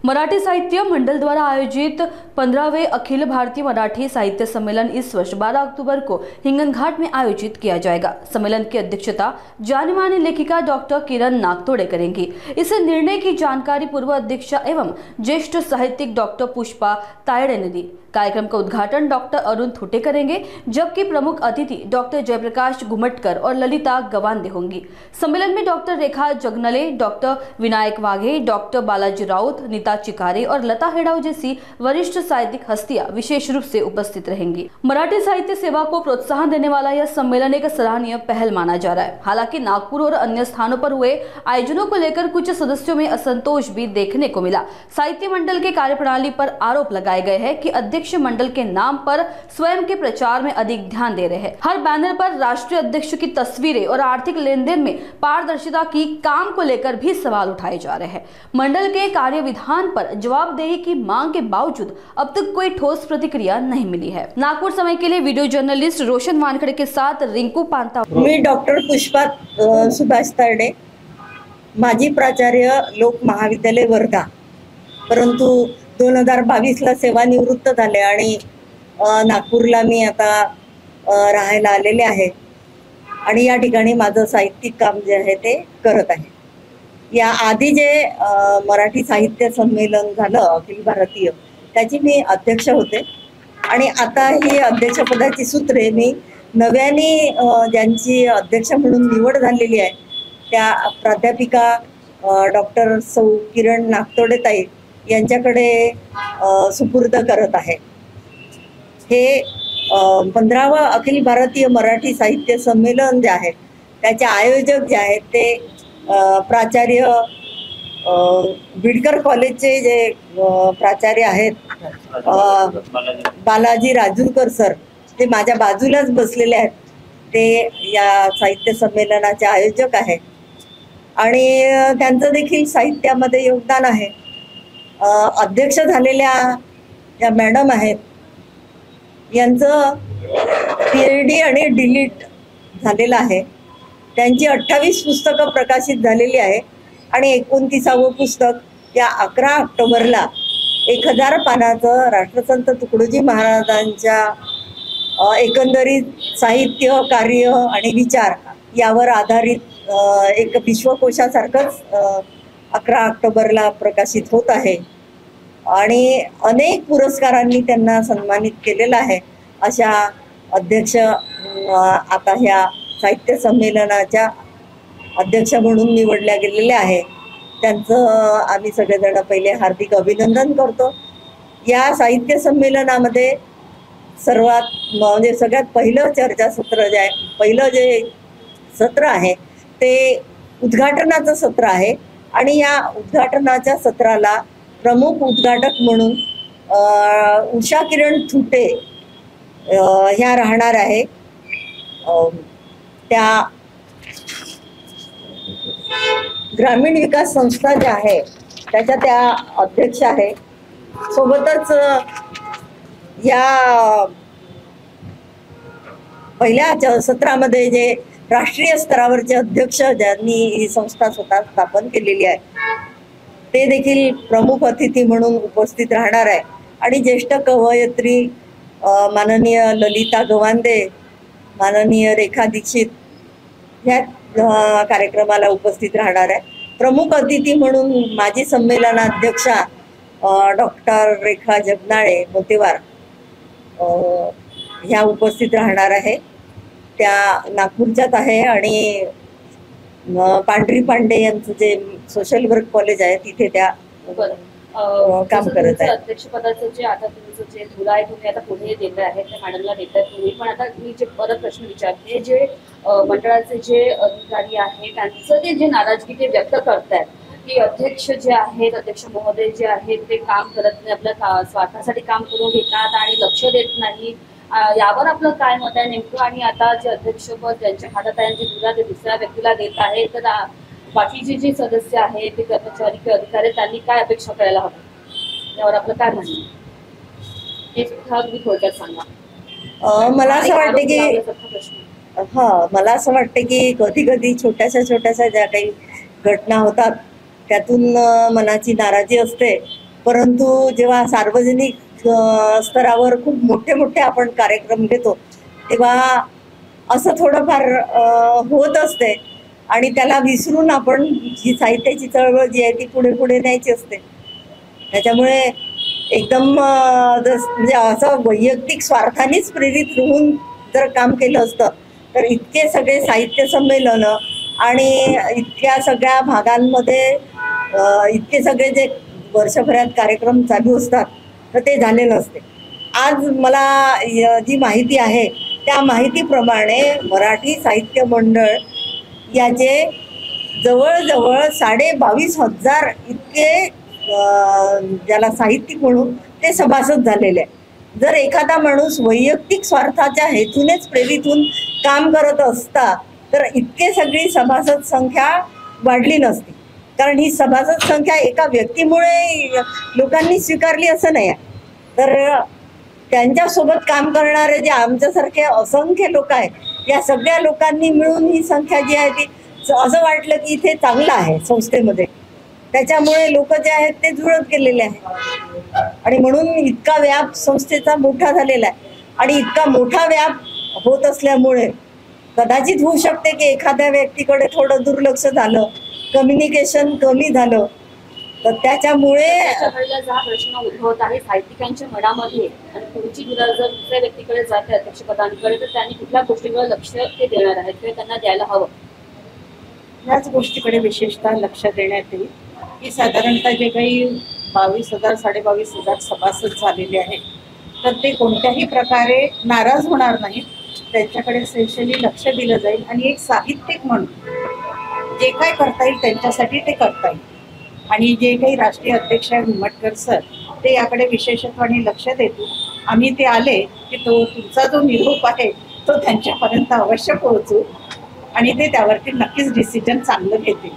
मराठी साहित्य मंडल द्वारा आयोजित 15वें अखिल भारतीय मराठी साहित्य सम्मेलन इस वर्ष 12 अक्टूबर को हिंगन घाट में आयोजित किया जाएगा। सम्मेलन की अध्यक्षता जानी मानी लेखिका डॉक्टर किरण नागतोड़े करेंगी। इस निर्णय की जानकारी पूर्व अध्यक्षा एवं ज्येष्ठ साहित्यिक डॉक्टर पुष्पा तायड़े ने दी। कार्यक्रम का उद्घाटन डॉक्टर अरुण थुटे करेंगे, जबकि प्रमुख अतिथि डॉक्टर जयप्रकाश घुमटकर और ललिता गवांदे होंगी। सम्मेलन में डॉक्टर रेखा जगनले, डॉक्टर विनायक वाघे, डॉक्टर बालाजी राउत, नीता चिकारे और लता हेड़ाव जैसी वरिष्ठ साहित्यिक हस्तियां विशेष रूप से उपस्थित रहेंगी। मराठी साहित्य सेवा को प्रोत्साहन देने वाला यह सम्मेलन एक सराहनीय पहल माना जा रहा है। हालांकि नागपुर और अन्य स्थानों पर हुए आयोजनों को लेकर कुछ सदस्यों में असंतोष भी देखने को मिला। साहित्य मंडल के कार्यप्रणाली पर आरोप लगाए गए हैं कि अध्यक्ष मंडल के नाम पर स्वयं के प्रचार में अधिक ध्यान दे रहे हैं। हर बैनर पर राष्ट्रीय अध्यक्ष की तस्वीरें और आर्थिक लेन देन में पारदर्शिता की काम को लेकर भी सवाल उठाए जा रहे हैं। मंडल के कार्यविधान पर जवाबदेही की मांग के बावजूद अब तक कोई ठोस प्रतिक्रिया नहीं मिली है। नागपुर समय के लिए वीडियो जर्नलिस्ट रोशन वानखड़े के साथ रिंकू पांता। मी डॉक्टर पुष्पा सुभाष तायडे, माजी प्राचार्य लोक महाविद्यालय वर्धा, परंतु 2022ला सेवानिवृत्त झाले आणि नागपूरला मी आता राहायला आलेले आहे आणि या ठिकाणी माझं साहित्यिक काम जे आहे ते करत आहे। या आधी जे मराठी साहित्य संमेलन झालं अखिल भारतीय, त्याची मी अध्यक्ष होते आणि आता ही अध्यक्षपदाची सूत्रे मी नव्याने ज्यांची अध्यक्ष म्हणून निवड झालेली आहे त्या प्राध्यापिका डॉक्टर सौ किरण नागतोडे ताई यांच्याकडे सुपूर्द करत आहे। हे 15वा अखिल भारतीय मराठी साहित्य संमेलन जे आहे त्याचे आयोजक जे आहेत ते प्राचार्य बिडकर कॉलेजचे जे प्राचार्य आहेत बालाजी राजूरकर सर, ते माझ्या बाजूलाच बसलेले आहेत। ते या साहित्य संमेलनाचे आयोजक आहेत आणि त्यांचं देखील साहित्यामध्ये योगदान आहे। अध्यक्ष झालेल्या या मॅडम आहेत, यांचं PhD आणि डिलीट झालेलं आहे। त्यांची 28 पुस्तकं प्रकाशित झालेली आहे आणि 29वं पुस्तक या 11 ऑक्टोबरला 1000 पानाचं राष्ट्रसंत तुकडोजी महाराजांच्या एकंदरीत साहित्य, कार्य आणि विचार यावर आधारित एक विश्वकोशासारखंच 11 ऑक्टोबरला प्रकाशित होत आहे आणि अनेक पुरस्कारांनी त्यांना सन्मानित केलेलं आहे। अशा अध्यक्ष आता ह्या साहित्य संमेलनाच्या अध्यक्ष म्हणून निवडल्या गेलेल्या आहे। त्यांचं आम्ही सगळेजण पहिले हार्दिक अभिनंदन करतो। या साहित्य संमेलनामध्ये सगळ्यात पहिलं चर्चासत्र जे आहे, पहिलं जे सत्र आहे ते उद्घाटनाचं सत्र आहे आणि या उद्घाटनाच्या सत्राला प्रमुख उद्घाटक म्हणून उषा किरण थुटे ह्या राहणार आहे। त्या ग्रामीण विकास संस्था ज्या आहे त्याच्या त्या अध्यक्ष आहे। सोबतच या पहिल्या सत्रामध्ये जे राष्ट्रीय स्तरावरचे अध्यक्ष ज्यांनी ही संस्था स्वतः स्थापन केलेली आहे ते देखील प्रमुख अतिथी म्हणून उपस्थित राहणार आहे आणि ज्येष्ठ कवयित्री माननीय ललिता गवांदे, माननीय रेखा दीक्षित ह्या कार्यक्रमाला उपस्थित राहणार आहे। प्रमुख अतिथी म्हणून माजी संमेलनाध्यक्षा डॉक्टर रेखा जगनाळे मोतेवार ह्या उपस्थित राहणार आहे। त्या नागपूरच्याच आहे आणि पांढरी पांडे यांचं जे सोशल वर्क कॉलेज आहे तिथे त्या काम करत आहे। अध्यक्षपदाचं जे आता तुमचं जे धुरा आहे तुम्ही आता पुढे देत आहे त्या मॅडमला देतात तुम्ही, पण आता मी जे परत प्रश्न विचारते, जे मंडळाचे जे अधिकारी आहेत त्यांचं ते जे नाराजगी ते व्यक्त करतायत की अध्यक्ष जे आहेत, अध्यक्ष महोदय जे आहेत ते काम करत नाही, आपल्या स्वार्थासाठी काम करून घेतात आणि लक्ष देत नाही, यावर आपलं काय मत आहे नेमकं? आणि आता जे अध्यक्षपद ज्यांच्या हातात आहे ते धुरा ते दुसऱ्या व्यक्तीला देत आहे, तर बाकीचे जे सदस्य आहेत ते कर्मचारी किंवा अधिकारी त्यांनी काय अपेक्षा करायला हवी, यावर आपलं काय म्हणणं हे सुद्धा तुम्ही थोडक्यात सांगा। मला असं वाटतं की मला असं वाटतं की कधी कधी छोट्याशा ज्या काही घटना होतात त्यातून मनाची नाराजी असते परंतु जेव्हा सार्वजनिक स्तरावर खूप मोठे मोठे आपण कार्यक्रम घेतो तेव्हा असं थोडंफार होत असते आणि त्याला विसरून आपण जी साहित्याची चळवळ जी आहे ती पुढे पुढे न्यायची असते. त्याच्यामुळे एकदम म्हणजे असं वैयक्तिक स्वार्थानेच प्रेरित होऊन जर काम केलं असतं तर इतके सगळे साहित्य संमेलनं आणि इतक्या सगळ्या भागांमध्ये इतके सगळे जे वर्षभरात कार्यक्रम चालू असतात तर ते झाले नसते. आज मला जी माहिती आहे त्या माहितीप्रमाणे मराठी साहित्य मंडळ याचे जवळजवळ 22,500 इतके ज्याला साहित्यिक म्हणून ते सभासद झालेले आहे. जर एखादा माणूस वैयक्तिक स्वार्थाच्या हेतूनेच प्रेरित होऊन काम करत असता तर इतके सगळी सभासद संख्या वाढली नसती. कारण ही सभासद संख्या एका व्यक्तीमुळे लोकांनी स्वीकारली असं नाही आहे. तर त्यांच्यासोबत काम करणारे जे आमच्यासारखे असंख्य लोक आहेत या सगळ्या लोकांनी मिळून ही संख्या जी आहे ती असं वाटलं की इथे चांगलं आहे संस्थेमध्ये. त्याच्यामुळे लोक जे आहेत ते जुळत गेलेले आहेत आणि म्हणून इतका व्याप संस्थेचा मोठा झालेला आहे. आणि इतका मोठा व्याप होत असल्यामुळे कदाचित होऊ शकते की एखाद्या व्यक्तीकडे थोडं दुर्लक्ष झालं, कम्युनिकेशन कमी झालं, तर त्याच्यामुळे हा प्रश्न उद्भवत आहे साहित्यिकांच्या मनामध्ये. आणि पुढची जर दुसऱ्या व्यक्तीकडे जाते अध्यक्षपदांकडे तर त्यांनी कुठल्या गोष्टीकडे लक्ष ते देणार आहेत किंवा त्यांना द्यायला हवं. याच गोष्टीकडे विशेषतः लक्ष देण्यात येईल की साधारणतः जे काही 22,000 22,500 सभासद झालेले आहेत तर ते कोणत्याही प्रकारे नाराज होणार नाहीत. त्यांच्याकडे स्पेशली लक्ष दिलं जाईल आणि एक साहित्यिक म्हणून जे काय करता येईल त्यांच्यासाठी ते करता येईल. आणि जे काही राष्ट्रीय अध्यक्ष आहे हुमटकर सर ते याकडे विशेषत्वाने लक्ष देतील. आम्ही ते आले की तुमचा जो निरोप आहे तो त्यांच्यापर्यंत अवश्य पोहोचू आणि ते त्यावरती नक्कीच डिसिजन चांगलं घेतील.